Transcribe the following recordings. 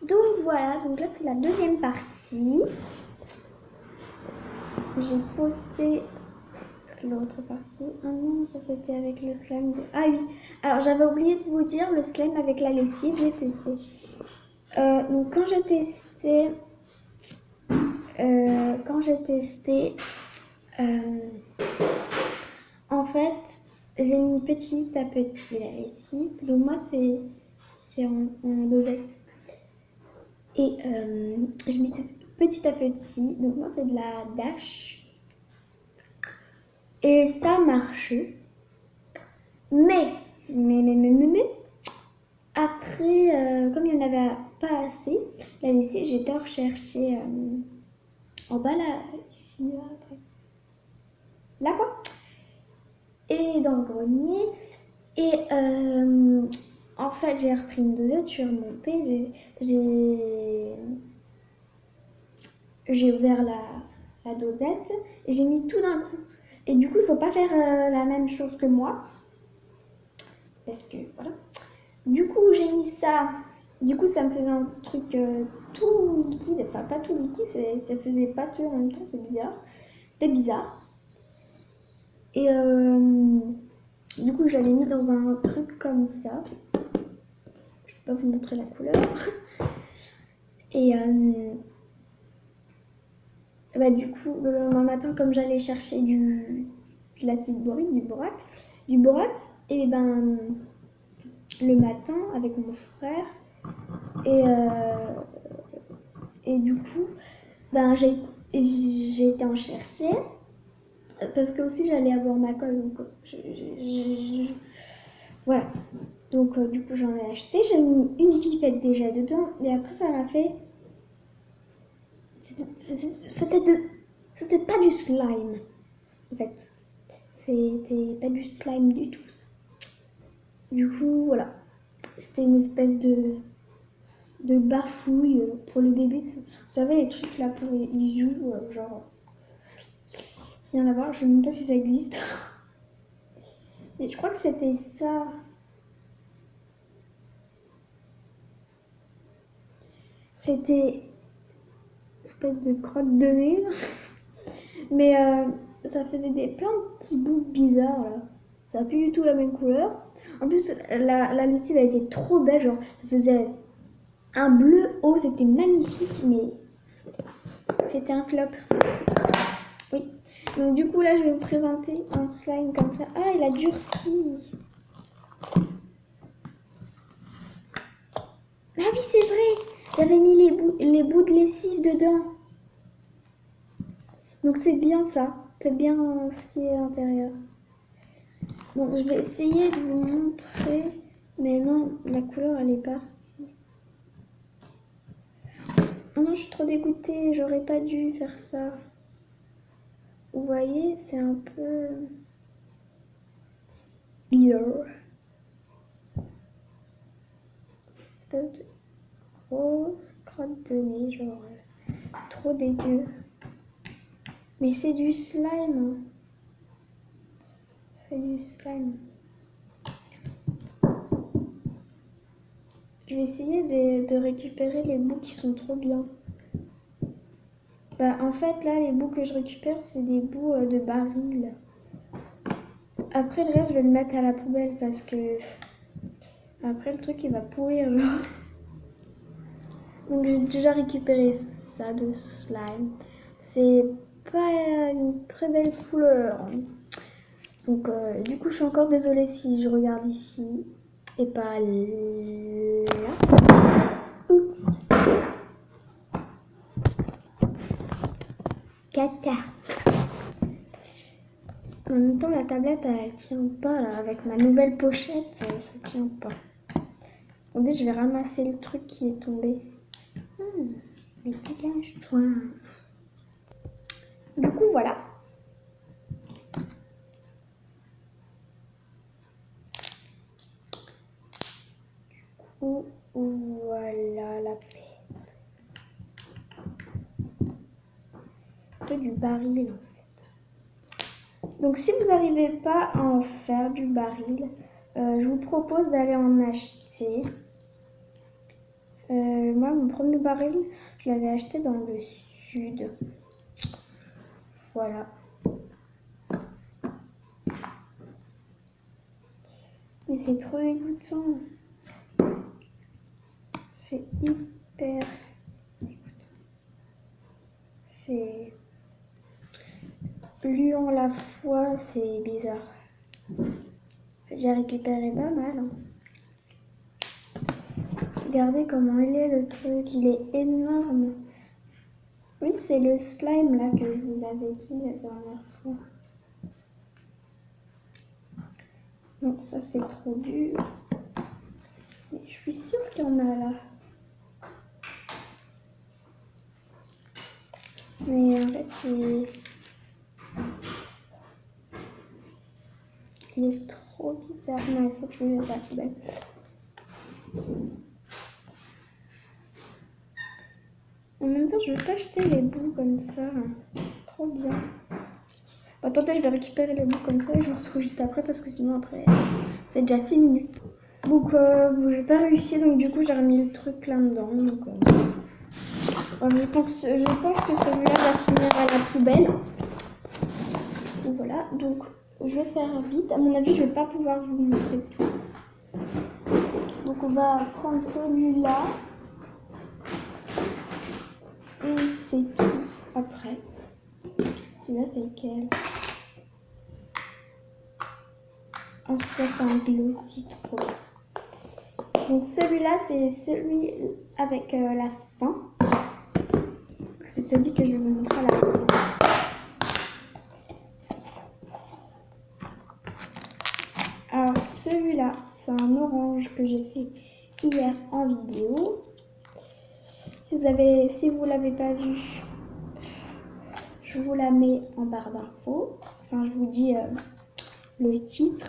Donc voilà, donc là c'est la deuxième partie. J'ai posté l'autre partie. Ah non, ça c'était avec le slime de... Ah oui, alors j'avais oublié de vous dire, le slime avec la lessive, j'ai testé. Donc quand j'ai testé... En fait, j'ai mis petit à petit la lessive. Donc moi c'est en dosette. Et je mets petit à petit. Donc moi c'est de la Dash. Et ça a marché. Mais, après, comme il n'y en avait pas assez, la lessive, j'ai été rechercher en bas là, ici, là, après. Là quoi. Et dans le grenier. Et en fait, j'ai repris une dosette, je suis remontée, j'ai ouvert la dosette et j'ai mis tout d'un coup. Et du coup, il ne faut pas faire la même chose que moi. Parce que voilà. Du coup, j'ai mis ça. Du coup, ça me faisait un truc tout liquide. Enfin, pas tout liquide, ça faisait pâteux en même temps, c'est bizarre. C'était bizarre. Et du coup, j'avais mis dans un truc comme ça. Je vais pas vous montrer la couleur. Et bah, du coup, le lendemain matin, comme j'allais chercher de l'acide borique, du borax, et ben le matin avec mon frère, et, euh, et du coup, ben j'ai été en chercher parce que aussi j'allais avoir ma colle, donc voilà. Donc du coup j'en ai acheté, j'ai mis une pipette déjà dedans, et après ça m'a fait, c'était pas du slime en fait. C'était pas du slime du tout, ça. Du coup, voilà. C'était une espèce de bafouille pour le bébé. Vous savez, les trucs là pour les joues, genre. Rien à voir, je ne sais même pas si ça existe. Mais je crois que c'était ça. C'était une espèce de crotte de nez. Mais ça faisait plein de petits bouts bizarres là. Ça n'a plus du tout la même couleur. En plus, la lessive a été trop belle, genre ça faisait un bleu haut, c'était magnifique, mais c'était un flop. Oui. Donc du coup là je vais vous présenter un slime comme ça. Ah, il a durci. Ah oui, c'est vrai. J'avais mis les bouts de lessive dedans. Donc c'est bien ça. C'est bien ce qui est à l'intérieur. Bon, je vais essayer de vous montrer. Mais non, la couleur elle est partie. Oh non, je suis trop dégoûtée. J'aurais pas dû faire ça. Vous voyez, c'est un peu... Bizarre. Espèce de grosse crotte de nez, genre... trop dégueu. Mais c'est du slime. C'est du slime. Je vais essayer de récupérer les bouts qui sont trop bien. Bah, en fait, là, les bouts que je récupère, c'est des bouts de baril. Après, le reste, je vais le mettre à la poubelle parce que... Après, le truc, il va pourrir, genre. Donc, j'ai déjà récupéré ça de slime. C'est pas une très belle couleur. Donc, du coup, je suis encore désolée si je regarde ici et pas là. Oups. Caca. En même temps, la tablette, elle tient pas là. Avec ma nouvelle pochette, ça tient pas. Attendez, je vais ramasser le truc qui est tombé. Mais dégage-toi. Du coup, voilà. Voilà la paix. Un peu du baril en fait. Donc si vous n'arrivez pas à en faire du baril, je vous propose d'aller en acheter. Moi, mon premier baril, je l'avais acheté dans le sud. Voilà. Mais c'est trop dégoûtant. C'est hyper dégoûtant. C'est gluant à la fois, c'est bizarre. J'ai récupéré pas mal. Hein. Regardez comment il est le truc, il est énorme. Oui, c'est le slime là que je vous avais dit la dernière fois. Non, ça c'est trop dur. Mais je suis sûre qu'il y en a là. Mais en fait, il est trop bizarre. Non, il faut que je le mette à la poubelle. En même temps, je veux pas jeter les bouts comme ça. C'est trop bien. Bon, attendez, je vais récupérer les bouts comme ça et je vous retrouve juste après parce que sinon après, c'est déjà 6 minutes. Donc, j'ai pas réussi, donc du coup, j'ai remis le truc là-dedans. Donc, je pense que celui-là va finir à la poubelle. Donc, voilà, donc je vais faire vite. À mon avis, je vais pas pouvoir vous montrer tout. Donc, on va prendre celui-là. Et c'est tout après. Celui-là, c'est lequel? En tout cas, c'est un glossy trop bien. Donc celui-là, c'est celui avec la fin. C'est celui que je vais vous montrer à la fin. Alors celui-là, c'est un orange que j'ai fait hier en vidéo. Si vous l'avez pas vu, je vous la mets en barre d'infos. Enfin, je vous dis le titre.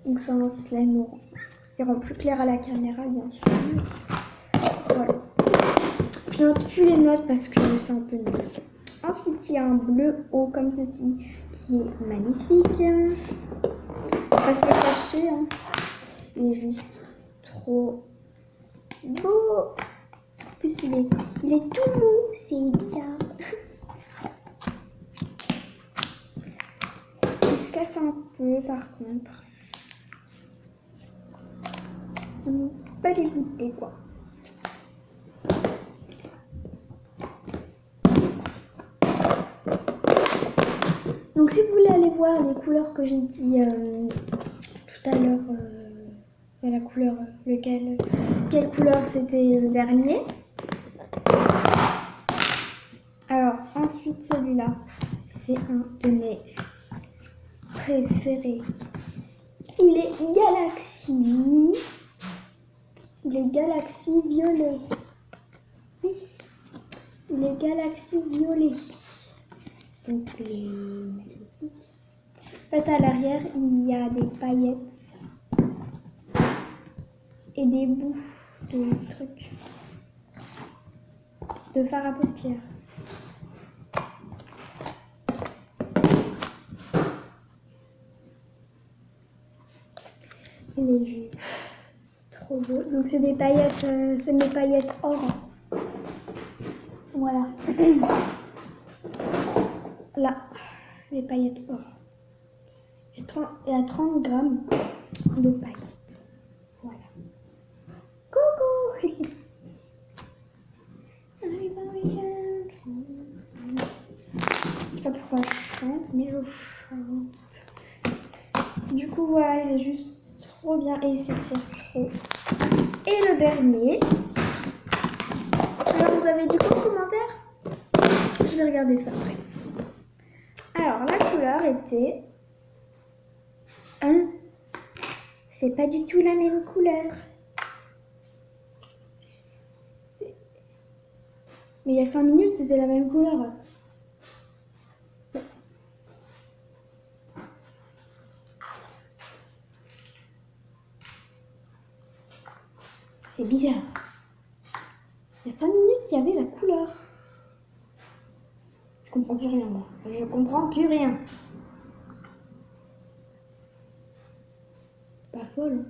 Donc c'est un slime orange. Il rend plus clair à la caméra, bien sûr. Voilà. Je note plus les notes parce que c'est un peu nul. Ensuite, il y a un bleu haut comme ceci qui est magnifique. On va pas se le cacher. Hein. Il est juste trop beau. En plus, il est tout mou. C'est bizarre. Il se casse un peu par contre. Pas dégoûté quoi. Donc si vous voulez aller voir les couleurs que j'ai dit tout à l'heure, la couleur, quelle couleur c'était le dernier. Alors ensuite celui-là, c'est un de mes préférés. Il est Galaxy. Il est Galaxy violet. Oui, il est Galaxy violet. Donc il est magnifique. En fait, à l'arrière, il y a des paillettes et des bouts de trucs de fard à paupières. Il est juste trop beau. Donc c'est des paillettes, c'est mes paillettes or. Voilà. Là, les paillettes or. Il y a 30 grammes de paillettes. Voilà. Coucou. Je sais pas pourquoi je chante, mais je chante. Du coup, voilà, il est juste trop bien et il s'étire trop. Et le dernier. Alors, vous avez du coup en commentaire? Je vais regarder ça après. Alors, la couleur était... C'est pas du tout la même couleur. Mais il y a 5 minutes, c'était la même couleur. C'est bizarre. Il y a 5 minutes, il y avait la couleur. Je comprends plus rien, moi. Je comprends plus rien. pas folle.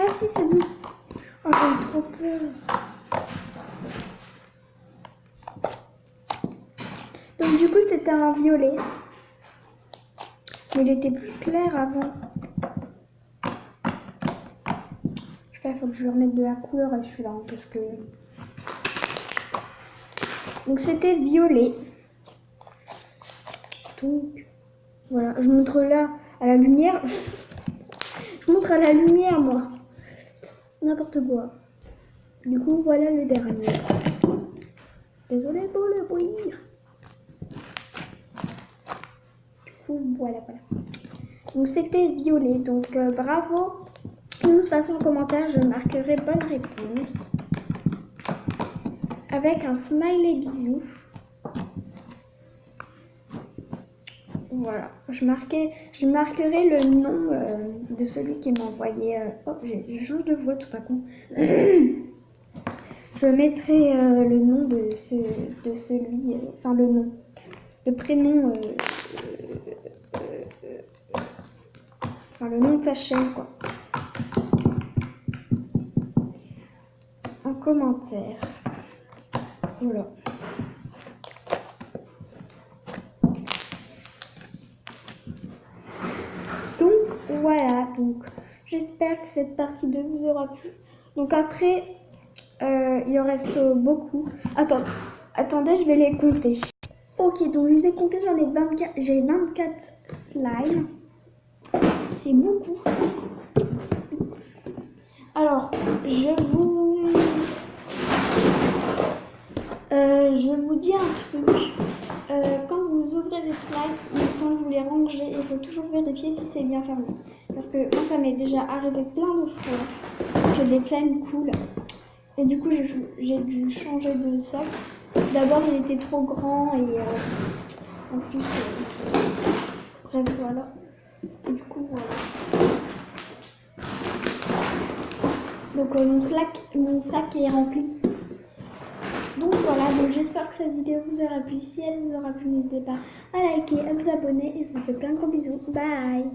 Ah si, c'est bon. Oh, j'ai trop peur. Donc du coup, c'était un violet. Mais il était plus clair avant. Je sais pas, il faut que je lui remette de la couleur à celui-là. Parce que... Donc c'était violet. Donc voilà, je montre là à la lumière. Je montre à la lumière, moi. N'importe quoi. Du coup, voilà le dernier. Désolée pour le bruit. Du coup, voilà. Donc c'était violet. Donc bravo. De toute façon, en commentaire, je marquerai bonne réponse. Avec un smiley bisou. Voilà. Je marquerai le nom de celui qui m'a envoyé. Oh, je change de voix tout à coup. Je mettrai le nom de celui, enfin le nom, le prénom, enfin le nom de sa chaîne quoi, en commentaire. Voilà. Donc voilà, donc j'espère que cette partie 2 vous aura plu. Donc après, il en reste beaucoup. Attendez, je vais les compter. Ok, donc je les ai comptés, j'en ai 24, j'ai 24 slimes. C'est beaucoup. Alors, je vous dis un truc. Quand vous ouvrez des slimes ou quand vous les rangez, il faut toujours vérifier si c'est bien fermé. Parce que moi, ça m'est déjà arrivé plein de fois. J'ai des slimes cool. Et du coup, j'ai dû changer de sac. D'abord, il était trop grand et en plus, bref, voilà. Et du coup, voilà. Donc mon sac est rempli. Donc voilà, donc j'espère que cette vidéo vous aura plu. Si elle vous aura plu, n'hésitez pas à liker, à vous abonner et je vous fais plein de gros bisous. Bye!